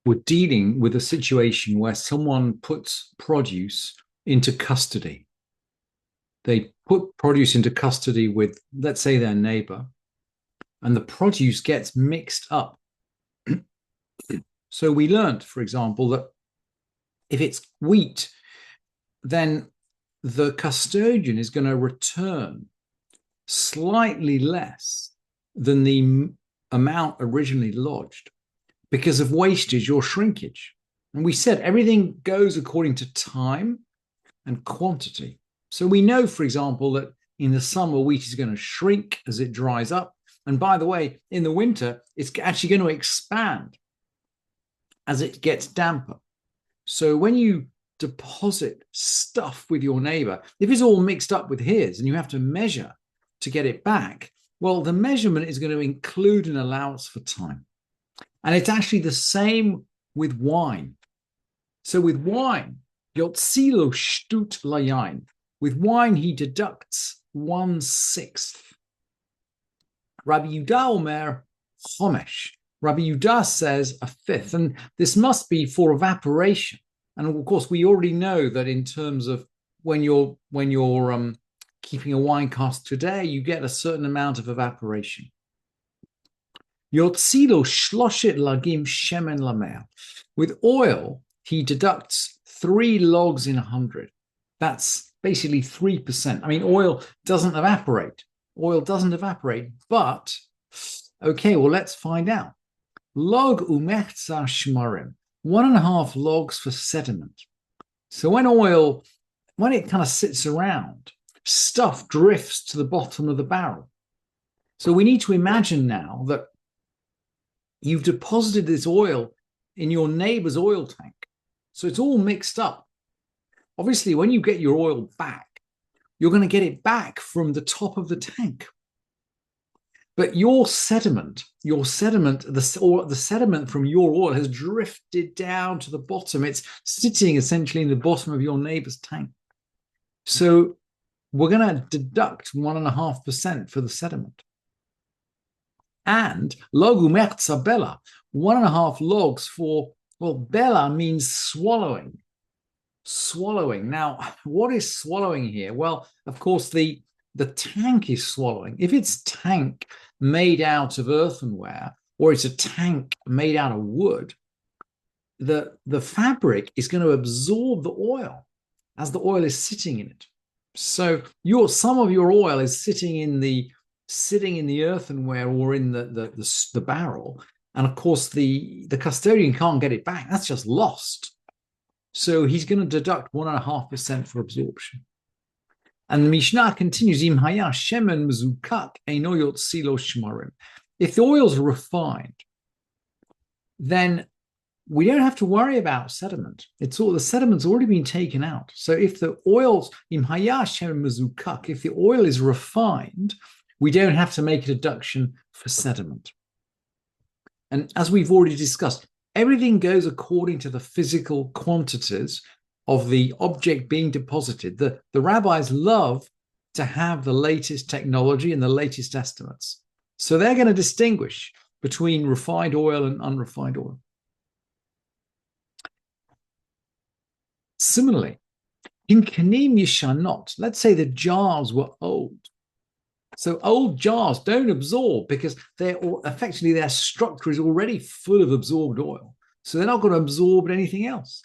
we're dealing with a situation where someone puts produce into custody. They put produce into custody with, let's say, their neighbor, and the produce gets mixed up. So we learned, for example, that if it's wheat, then the custodian is going to return slightly less than the amount originally lodged because of wastage or shrinkage. And we said everything goes according to time and quantity. So we know, for example, that in the summer, wheat is going to shrink as it dries up. And by the way, in the winter, it's actually going to expand as it gets damper. So when you deposit stuff with your neighbor, if it's all mixed up with his and you have to measure to get it back, well, the measurement is going to include an allowance for time. And it's actually the same with wine. So with wine, yotzilo shtut layain. With wine, he deducts 1/6. Rabbi Yudah Omer chomesh. Rabbi Yudah says a fifth, and this must be for evaporation. And of course, we already know that in terms of when you're keeping a wine cask today, you get a certain amount of evaporation. Yotzilo shloshet lagim shemen lamer. With oil, he deducts 3 logs in 100. That's basically 3%. I mean, oil doesn't evaporate. Oil doesn't evaporate, but okay, well, let's find out. Log umechza shmarim, 1.5 logs for sediment. So when it kind of sits around, stuff drifts to the bottom of the barrel. So we need to imagine now that you've deposited this oil in your neighbor's oil tank. So it's all mixed up. Obviously, when you get your oil back, you're going to get it back from the top of the tank. But your sediment, the sediment from your oil has drifted down to the bottom. It's sitting essentially in the bottom of your neighbor's tank. So we're going to deduct 1.5% for the sediment. And logu merza bella, 1.5 logs for, well, bella means swallowing. Swallowing. Now, what is swallowing here? Well, of course, the tank is swallowing. If it's tank made out of earthenware or it's a tank made out of wood, the fabric is going to absorb the oil as the oil is sitting in it. So some of your oil is sitting in the earthenware or in the barrel, and of course the custodian can't get it back. That's just lost. So he's going to deduct 1.5% for absorption. And the Mishnah continues, Im haya shemen mezukak eino yotzilo shmarim. If the oil's refined, then we don't have to worry about sediment. The sediment's already been taken out. So if the oil's Im haya shemen mezukak, if the oil is refined, we don't have to make a deduction for sediment. And as we've already discussed, everything goes according to the physical quantities of the object being deposited. The rabbis love to have the latest technology and the latest estimates. So they're going to distinguish between refined oil and unrefined oil. Similarly, in kanim yishanot, let's say the jars were old. So old jars don't absorb because their structure is already full of absorbed oil. So they're not going to absorb anything else.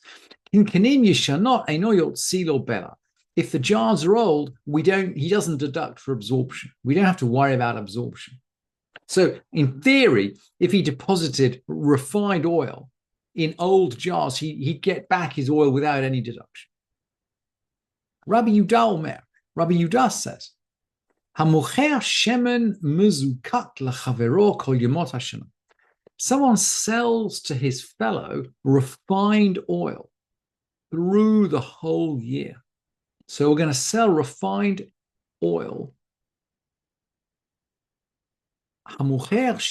In kanim yishanot eino yotzilo bella. If the jars are old, he doesn't deduct for absorption. We don't have to worry about absorption. So in theory, if he deposited refined oil in old jars, he'd get back his oil without any deduction. Rabbi Yudah Omer, Rabbi Yudah says, Hamocher shemen mezukak lechavero kol yemot hashana. Someone sells to his fellow refined oil through the whole year. So we're going to sell refined oil. We're going to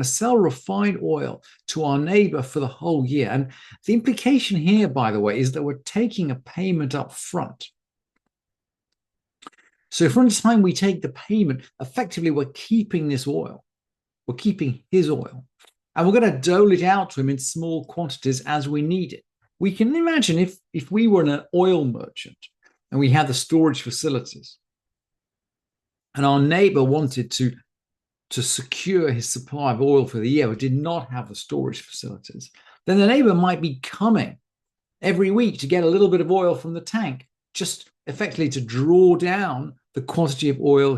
sell refined oil to our neighbor for the whole year. And the implication here, by the way, is that we're taking a payment up front. So from the time we take the payment, effectively we're keeping this oil. We're keeping his oil. and we're going to dole it out to him in small quantities as we need it. We can imagine if we were an oil merchant and we had the storage facilities, and our neighbor wanted to secure his supply of oil for the year, but did not have the storage facilities, then the neighbor might be coming every week to get a little bit of oil from the tank, just effectively to draw down the quantity of oil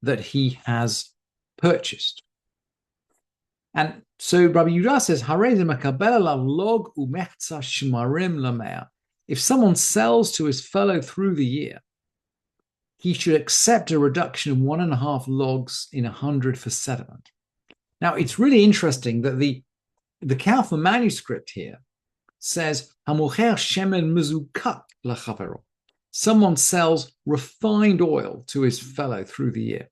that he has purchased. And so Rabbi Yehuda says, if someone sells to his fellow through the year, he should accept a reduction of 1.5 logs in 100 for sediment. Now, it's really interesting that the Kaufman manuscript here says, someone sells refined oil to his fellow through the year.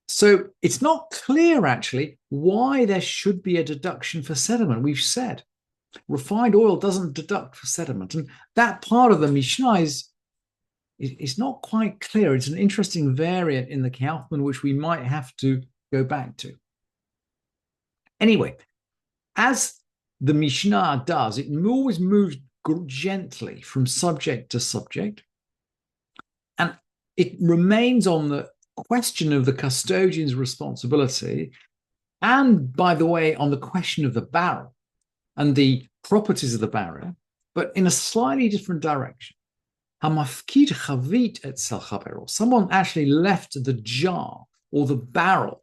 So it's not clear, actually, why there should be a deduction for sediment. We've said refined oil doesn't deduct for sediment. And that part of the Mishnah is not quite clear. It's an interesting variant in the Kaufman, which we might have to go back to. Anyway, as the Mishnah does, it always moves gently from subject to subject. And it remains on the question of the custodian's responsibility, and, by the way, on the question of the barrel and the properties of the barrel, but in a slightly different direction. Someone actually left the jar or the barrel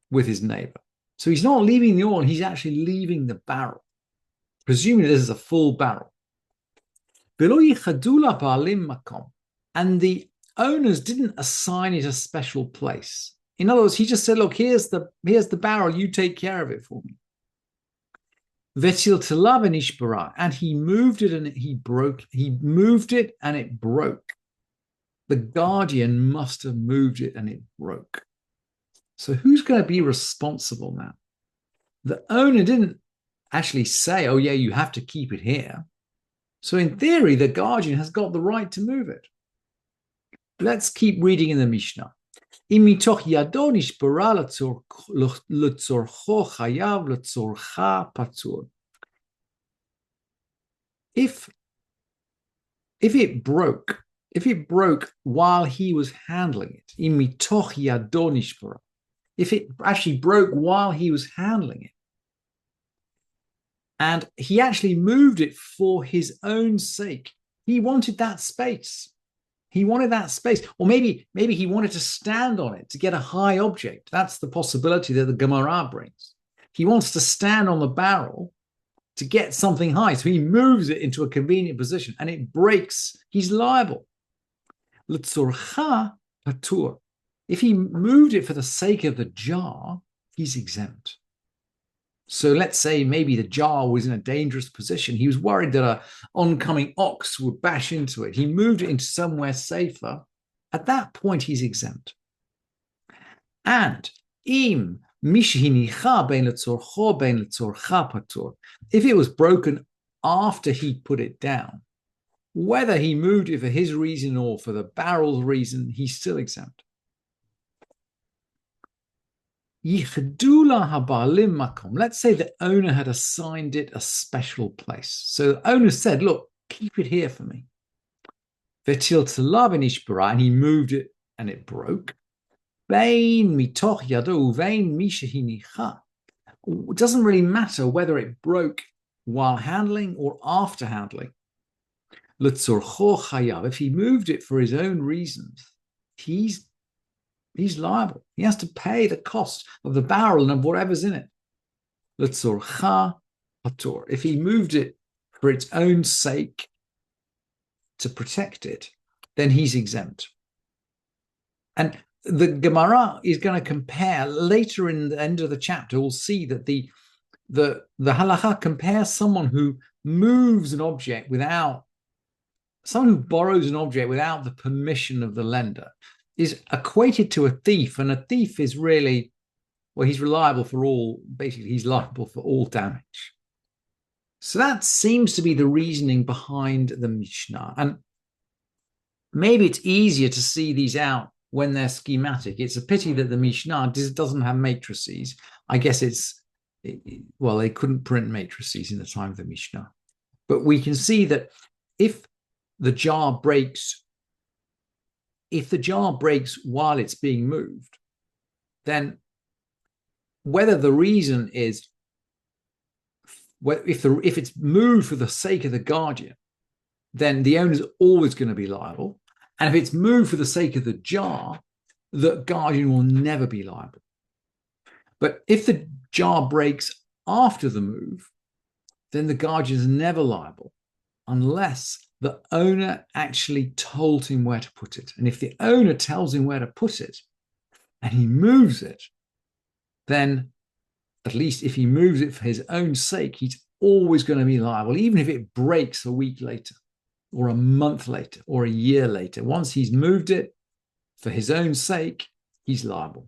with his neighbor. So he's not leaving the oil, he's actually leaving the barrel. Presumably this is a full barrel. And the owners didn't assign it a special place. In other words, he just said, look, here's the barrel, you take care of it for me. And he moved it and he broke. He moved it and it broke. The guardian must have moved it and it broke. So who's going to be responsible now? The owner didn't actually say, oh yeah, you have to keep it here. So in theory, the guardian has got the right to move it. Let's keep reading in the Mishnah. If it broke while he was handling it, if it actually broke while he was handling it, and he actually moved it for his own sake, he wanted that space. He wanted that space. Or maybe he wanted to stand on it to get a high object. That's the possibility that the Gemara brings. He wants to stand on the barrel to get something high. So he moves it into a convenient position and it breaks. He's liable. L'tzorcha patur. If he moved it for the sake of the jar, he's exempt. So let's say maybe the jar was in a dangerous position. He was worried that an oncoming ox would bash into it. He moved it into somewhere safer. At that point, he's exempt. And if it was broken after he put it down, whether he moved it for his reason or for the barrel's reason, he's still exempt. Let's say the owner had assigned it a special place. So the owner said, look, keep it here for me. And he moved it and it broke. It doesn't really matter whether it broke while handling or after handling. If he moved it for his own reasons, he's liable. He has to pay the cost of the barrel and of whatever's in it. If he moved it for its own sake to protect it, then he's exempt. And the Gemara is going to compare later in the end of the chapter. We'll see that the halacha compares someone who moves an object someone who borrows an object without the permission of the lender is equated to a thief, and a thief is really, well, he's liable for all damage. So that seems to be the reasoning behind the Mishnah. And maybe it's easier to see these out when they're schematic. It's a pity that the Mishnah doesn't have matrices. I guess well, they couldn't print matrices in the time of the Mishnah. But we can see that if the jar breaks while it's being moved, then whether the reason is if it's moved for the sake of the guardian, then the owner's always going to be liable. And if it's moved for the sake of the jar, the guardian will never be liable. But if the jar breaks after the move, then the guardian is never liable unless the owner actually told him where to put it. And if the owner tells him where to put it and he moves it, then at least if he moves it for his own sake, he's always going to be liable, even if it breaks a week later or a month later or a year later. Once he's moved it for his own sake, he's liable.